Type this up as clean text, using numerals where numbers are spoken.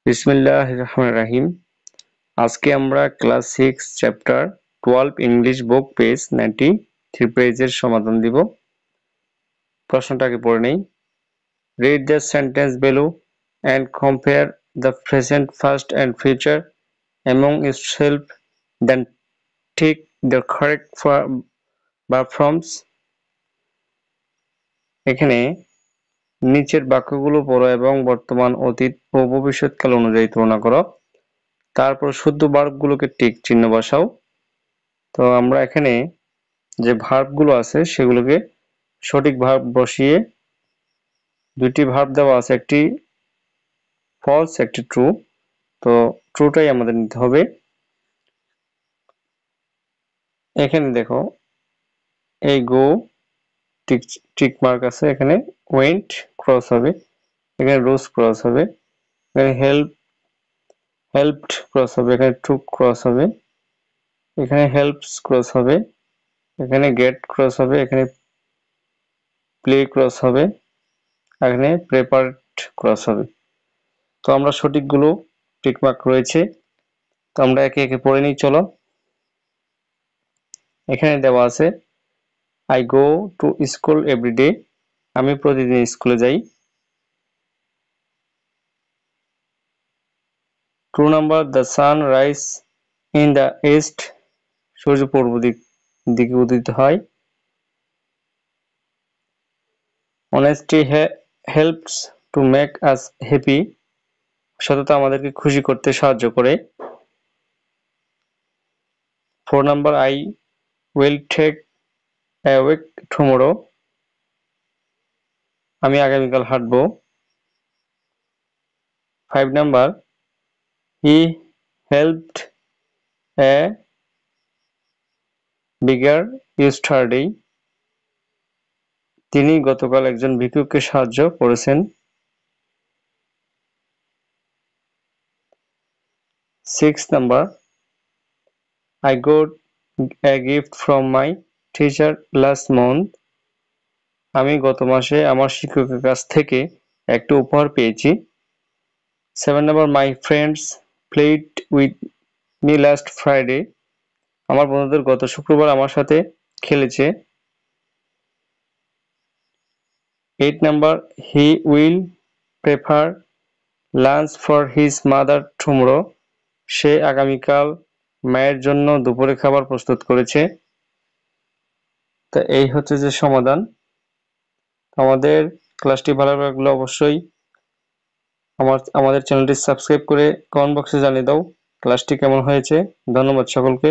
বিসমিল্লাহির রহমানির রহিম। আজকে আমরা class 6 chapter 12 English book page 93 পেজের সমাধান দিব। প্রশ্নটাকে পড়ে নেই। Read the sentence below and compare the present, past and future among yourself, then tick the correct verb forms. এখানে নিচের বাক্যগুলো পড়ো এবং বর্তমান, অতীত ও ভবিষ্যৎকাল অনুযায়ী তুলনা করো। তারপর শুদ্ধ ভার্বগুলোকে টিক চিহ্ন বসাও। তো আমরা এখানে যে ভার্বগুলো আছে সেগুলোকে সঠিক ভার্ব বসিয়ে, দুটি ভার্ব দেওয়া আছে, একটি ফলস একটি ট্রু, তো ট্রুটাই আমাদের নিতে হবে। এখানে দেখো এই গো টিক মার্ক আছে, এখানে ওয়েন্ট ক্রস হবে, এখানে রোজ ক্রস হবে, এখানে হেল্পড ক্রস হবে, এখানে টুক ক্রস হবে, এখানে হেল্পস ক্রস হবে, এখানে গেট ক্রস হবে, এখানে প্লে ক্রস হবে, এখানে প্রেপারড ক্রস হবে। তো আমরা সঠিকগুলো টিকমার্ক রয়েছে, তো আমরা একে একে পড়ে নিই। চলো, এখানে দেওয়া আছে I go to school every day, আমি প্রতিদিন স্কুলে যাই। Two number, the sun rise in the east, সূর্য পূর্ব দিকে উদিত হয়। Honesty helps to make us happy, সততা আমাদেরকে খুশি করতে সাহায্য করে। 4 number, I will take a walk tomorrow, আমি আগামীকাল হাঁটবো। 5 number, he helped a beggar yesterday, তিনি গতকাল একজন ভিক্ষুককে সাহায্য করেছেন। 6 number, I got a gift from my teacher last month, আমি গত মাসে আমার শিক্ষকের কাছ থেকে একটা উপহার পেয়েছি। 7 number, my friends played with me last Friday, আমার বন্ধুদের গত শুক্রবার আমার সাথে খেলেছে। 8 number, he will prepare lunch for his mother tomorrow, সে আগামীকাল মায়ের জন্য দুপুরে খাবার প্রস্তুত করেছে। তো এই হচ্ছে যে সমাধান। আমাদের ক্লাসটি ভালো লাগলে অবশ্যই আমাদের চ্যানেলটি সাবস্ক্রাইব করে কমেন্ট বক্সে জানিয়ে দাও ক্লাসটি কেমন হয়েছে। ধন্যবাদ সকলকে।